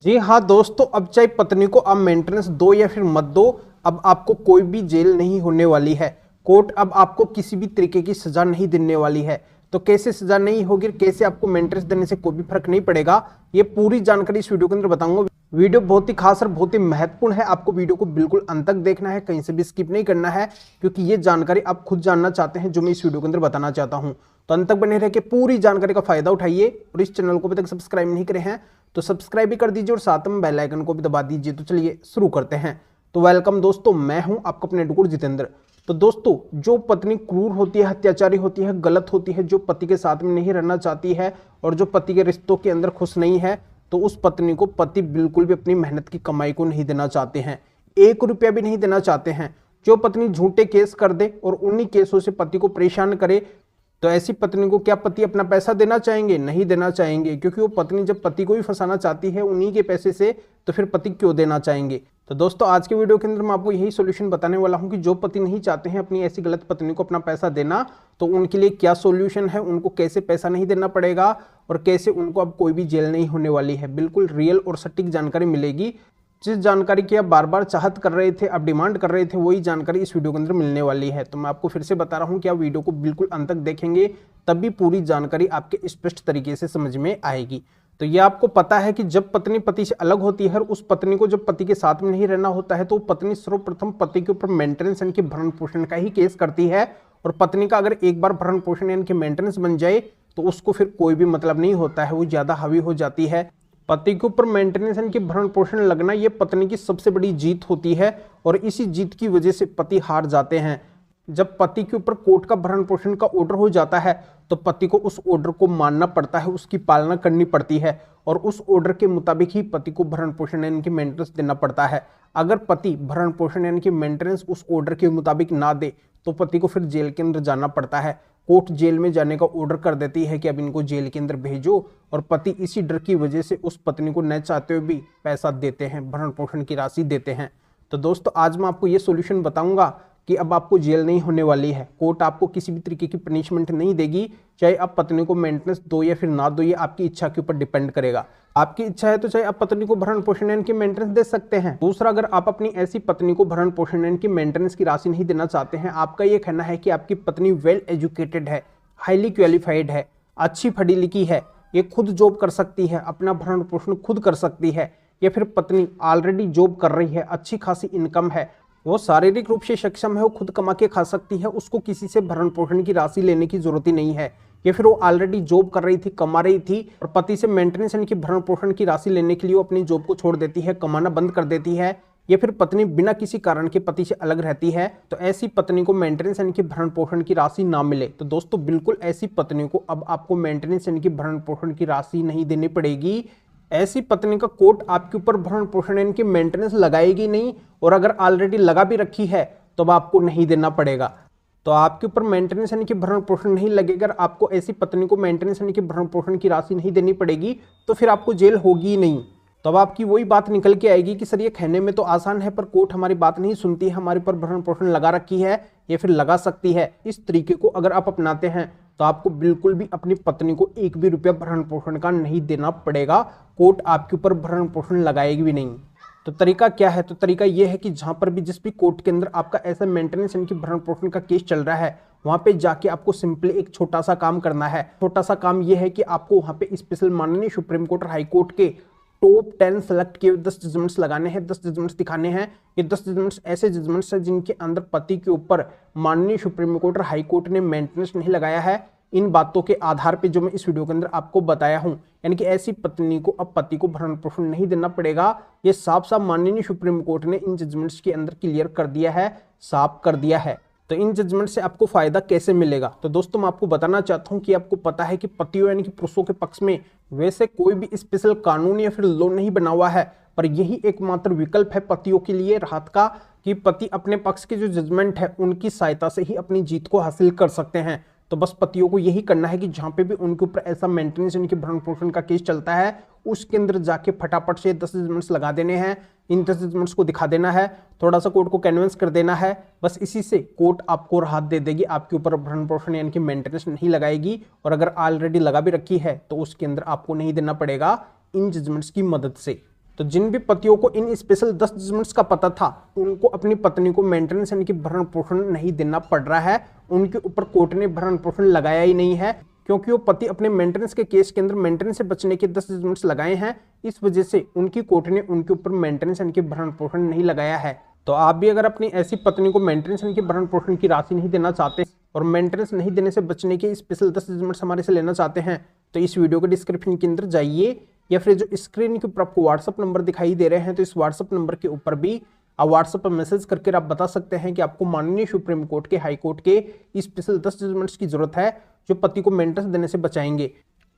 जी हाँ दोस्तों, अब चाहे पत्नी को आप मेंटेनेंस दो या फिर मत दो, अब आपको कोई भी जेल नहीं होने वाली है। कोर्ट अब आपको किसी भी तरीके की सजा नहीं देने वाली है। तो कैसे सजा नहीं होगी, कैसे आपको मेंटेनेंस देने से कोई भी फर्क नहीं पड़ेगा, ये पूरी जानकारी इस वीडियो के अंदर बताऊंगा। वीडियो बहुत ही खास और बहुत ही महत्वपूर्ण है। आपको वीडियो को बिल्कुल अंत तक देखना है, कहीं से भी स्किप नहीं करना है, क्योंकि ये जानकारी आप खुद जानना चाहते हैं जो मैं इस वीडियो के अंदर बताना चाहता हूं। तो अंत तक बने रह के पूरी जानकारी का फायदा उठाइए। और इस चैनल को अभी तक सब्सक्राइब नहीं करे हैं तो सब्सक्राइब भी कर दीजिए और साथ में बेल आइकन को भी दबा दीजिए। तो चलिए शुरू करते हैं। तो वेलकम दोस्तों, मैं हूं आपका अपने डुकुर जितेंद्र। तो दोस्तों, जो पत्नी क्रूर होती है, अत्याचारी होती है, गलत होती है, जो पति के साथ में नहीं रहना चाहती है और जो पति के रिश्तों के अंदर खुश नहीं है, तो उस पत्नी को पति बिल्कुल भी अपनी मेहनत की कमाई को नहीं देना चाहते हैं, 1 रुपया भी नहीं देना चाहते हैं। जो पत्नी झूठे केस कर दे और उन्हीं केसों से पति को परेशान करे, तो ऐसी पत्नी को क्या पति अपना पैसा देना चाहेंगे? नहीं देना चाहेंगे, क्योंकि वो पत्नी जब पति को ही फंसाना चाहती है उन्हीं के पैसे से, तो फिर पति क्यों देना चाहेंगे? तो दोस्तों, आज के वीडियो के अंदर मैं आपको यही सॉल्यूशन बताने वाला हूं कि जो पति नहीं चाहते हैं अपनी ऐसी गलत पत्नी को अपना पैसा देना, तो उनके लिए क्या सॉल्यूशन है, उनको कैसे पैसा नहीं देना पड़ेगा और कैसे उनको अब कोई भी जेल नहीं होने वाली है। बिल्कुल रियल और सटीक जानकारी मिलेगी। जिस जानकारी की आप बार बार चाहत कर रहे थे, आप डिमांड कर रहे थे, वही जानकारी इस वीडियो के अंदर मिलने वाली है। तो मैं आपको फिर से बता रहा हूं कि आप वीडियो को बिल्कुल अंत तक देखेंगे, तभी पूरी जानकारी आपके स्पष्ट तरीके से समझ में आएगी। तो ये आपको पता है कि जब पत्नी पति से अलग होती है, उस पत्नी को जब पति के साथ में नहीं रहना होता है, तो पत्नी सर्वप्रथम पति के ऊपर मेंटेनेंस यानी कि भरण पोषण का ही केस करती है। और पत्नी का अगर एक बार भरण पोषण यानी कि मेंटेनेंस बन जाए, तो उसको फिर कोई भी मतलब नहीं होता है, वो ज्यादा हावी हो जाती है। पति के ऊपर मेंटेनेंस यानी कि भरण पोषण लगना, ये पत्नी की सबसे बड़ी जीत होती है और इसी जीत की वजह से पति हार जाते हैं। जब पति के ऊपर कोर्ट का भरण पोषण का ऑर्डर हो जाता है, तो पति को उस ऑर्डर को मानना पड़ता है, उसकी पालना करनी पड़ती है और उस ऑर्डर के मुताबिक ही पति को भरण पोषण यानी कि मेंटेनेंस देना पड़ता है। अगर पति भरण पोषण यानी कि मेंटेनेंस उस ऑर्डर के मुताबिक ना दे, तो पति को फिर जेल के अंदर जाना पड़ता है। कोर्ट जेल में जाने का ऑर्डर कर देती है कि अब इनको जेल के अंदर भेजो, और पति इसी डर की वजह से उस पत्नी को न चाहते हुए भी पैसा देते हैं, भरण पोषण की राशि देते हैं। तो दोस्तों, आज मैं आपको ये सॉल्यूशन बताऊंगा कि अब आपको जेल नहीं होने वाली है। कोर्ट आपको किसी भी तरीके की पनिशमेंट नहीं देगी, चाहे आप पत्नी को मेंटेनेंस दो या फिर ना दो, ये आपकी इच्छा के ऊपर डिपेंड करेगा। आपकी इच्छा है तो चाहे आप पत्नी को भरण पोषण यानी कि मेंटेनेंस दे सकते हैं। दूसरा, अगर आप अपनी ऐसी पत्नी को भरण पोषण यानी कि मेंटेनेंस की राशि नहीं देना चाहते हैं, आपका ये कहना है कि आपकी पत्नी वेल एजुकेटेड है, हाईली क्वालिफाइड है, अच्छी पढ़ी लिखी है, ये खुद जॉब कर सकती है, अपना भरण पोषण खुद कर सकती है, या फिर पत्नी ऑलरेडी जॉब कर रही है, अच्छी खासी इनकम है, वो शारीरिक रूप से सक्षम है, वो खुद कमा के खा सकती है, उसको किसी से भरण पोषण की राशि लेने की जरूरत ही नहीं है, या फिर वो ऑलरेडी जॉब कर रही थी, कमा रही थी और पति से मेंटेनेंस यानी कि भरण पोषण की राशि लेने के लिए वो अपनी जॉब को छोड़ देती है, कमाना बंद कर देती है, या फिर पत्नी बिना किसी कारण के पति से अलग रहती है, तो ऐसी पत्नी को मेंटेनेंस यानी कि भरण पोषण की राशि ना मिले, तो दोस्तों बिल्कुल ऐसी पत्नी को अब आपको मेंटेनेंस यानी कि भरण पोषण की राशि नहीं देनी पड़ेगी। ऐसी पत्नी का कोर्ट आपके ऊपर भरण पोषण यानी कि मेंटेनेंस लगाएगी नहीं, और अगर ऑलरेडी लगा भी रखी है तो अब आपको नहीं देना पड़ेगा। तो आपके ऊपर मेंटेनेंस यानी कि भरण पोषण नहीं लगेगा, अगर आपको ऐसी पत्नी को मेंटेनेंस यानी कि भरण पोषण की राशि नहीं देनी पड़ेगी, तो फिर आपको जेल होगी ही नहीं। तो अब आपकी वही बात निकल के आएगी कि सर ये कहने में तो आसान है, पर कोर्ट हमारी बात नहीं सुनती है, हमारे पर भरण पोषण लगा रखी है या फिर लगा सकती है। इस तरीके को अगर आप अपनाते हैं, तो आपको बिल्कुल भी अपनी पत्नी को 1 भी रुपया भरण पोषण का नहीं देना पड़ेगा। कोर्ट आपके ऊपर भरण पोषण लगाएगी भी नहीं। तो तरीका क्या है? तो तरीका यह है कि जहां पर भी जिस भी कोर्ट के अंदर आपका ऐसा मेंटेनेंस यानी कि भरण पोषण का केस चल रहा है, वहां पे जाके आपको सिंपली एक छोटा सा काम करना है। छोटा सा काम यह है कि आपको वहां पे स्पेशल माननीय सुप्रीम कोर्ट और हाई कोर्ट के टॉप 10 सेलेक्ट किए 10 जजमेंट्स लगाने हैं, 10 जजमेंट्स दिखाने हैं। ये 10 जजमेंट्स ऐसे जजमेंट्स हैं जिनके अंदर पति के ऊपर माननीय सुप्रीम कोर्ट और हाई कोर्ट ने मेंटेनेंस नहीं लगाया है। इन बातों के आधार पे जो मैं इस वीडियो के अंदर आपको बताया हूं, यानी कि ऐसी पत्नी को अब पति को भरण पोषण नहीं देना पड़ेगा, ये साफ साफ माननीय सुप्रीम कोर्ट ने इन जजमेंट्स के अंदर क्लियर कर दिया है, साफ कर दिया है। तो इन जजमेंट से आपको फायदा कैसे मिलेगा? तो दोस्तों, मैं आपको बताना चाहता हूं कि आपको पता है कि पतियों यानी कि पुरुषों के पक्ष में वैसे कोई भी स्पेशल कानून या फिर लॉ नहीं बना हुआ है, पर यही एकमात्र विकल्प है पतियों के लिए राहत का कि पति अपने पक्ष के जो जजमेंट है उनकी सहायता से ही अपनी जीत को हासिल कर सकते हैं। तो बस पतियों को यही करना है कि जहां पे भी उनके ऊपर ऐसा मेंटेनेंस यानी कि भरण पोषण का केस चलता है, उसके अंदर जाके फटाफट से 10 जजमेंट्स लगा देने हैं, इन 10 जजमेंट्स को दिखा देना है, थोड़ा सा कोर्ट को कन्विंस कर देना है। बस इसी से कोर्ट आपको राहत दे देगी, आपके ऊपर भरण पोषण यानी कि मेंटेनेंस नहीं लगाएगी, और अगर ऑलरेडी लगा भी रखी है तो उसके अंदर आपको नहीं देना पड़ेगा इन जजमेंट्स की मदद से। तो जिन भी पतियों को इन स्पेशल 10 जजमेंट्स का पता था उनको अपनी पत्नी को मेंटेनेंस यानी कि भरण पोषण नहीं देना पड़ रहा है, उनके ऊपर कोर्ट ने भरण पोषण लगाया ही नहीं है, क्योंकि वो पति अपने मेंटेनेंस के केस के अंदर मेंटेनेंस से बचने के 10 जजमेंट्स लगाए हैं। इस वजह से उनकी कोर्ट ने उनके ऊपर मेंटेनेंस यानी कि भरण पोषण नहीं लगाया है। तो आप भी अगर अपनी ऐसी पत्नी को मेंटेनेंस यानी कि भरण पोषण की राशि नहीं देना चाहते और मेंटेनेंस नहीं देने से बचने के स्पेशल 10 जजमेंट्स हमारे से लेना चाहते हैं तो इस वीडियो के डिस्क्रिप्शन के अंदर जाइए, या फिर जो स्क्रीन के ऊपर आपको व्हाट्सअप नंबर दिखाई दे रहे हैं तो इस व्हाट्सअप नंबर के ऊपर भी आप व्हाट्सएप पर मैसेज करके आप बता सकते हैं कि आपको माननीय सुप्रीम कोर्ट के, हाई कोर्ट के स्पेशल 10 जजमेंट्स की जरूरत है जो पति को मेंटेनेंस देने से बचाएंगे।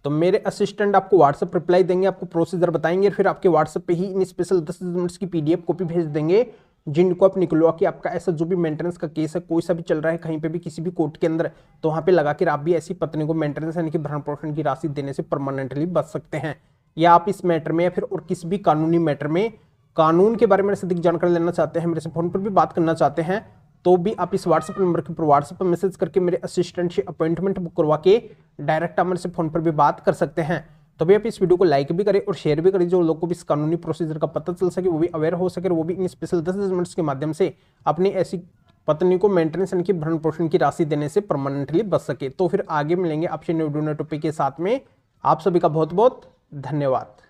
तो मेरे असिस्टेंट आपको व्हाट्सएप रिप्लाई देंगे, आपको प्रोसीजर बताएंगे, फिर आपके व्हाट्सएप पे ही इन स्पेशल 10 जजमेंट्स की PDF कॉपी भेज देंगे, जिनको आप निकलवा के आपका ऐसा जो भी मेंटेनेंस का केस है कोई सा भी चल रहा है कहीं पे भी किसी भी कोर्ट के अंदर, तो वहाँ पे लगा कर आप भी ऐसी पत्नी को मेंटेनेंस यानी कि भरण पोषण की राशि देने से परमानेंटली बच सकते हैं। या आप इस मैटर में या फिर और किसी भी कानूनी मैटर में कानून के बारे में अधिक जानकारी लेना चाहते हैं, मेरे से फोन पर भी बात करना चाहते हैं, तो भी आप इस व्हाट्सएप नंबर के ऊपर व्हाट्सएप पर मैसेज करके मेरे असिस्टेंट से अपॉइंटमेंट बुक करवा के डायरेक्ट आप मेरे से फोन पर भी बात कर सकते हैं। तो भी आप इस वीडियो को लाइक भी करें और शेयर भी करें, जो लोग को भी इस कानूनी प्रोसीजर का पता चल सके, वो भी अवेयर हो सके, वो भी इन स्पेशल 10 जजमेंट्स के माध्यम से अपनी ऐसी पत्नी को मेंटेनेंस यानी कि भरण पोषण की राशि देने से परमानेंटली बच सके। तो फिर आगे मिलेंगे आपसे न्यू टॉपिक के साथ में। आप सभी का बहुत बहुत धन्यवाद।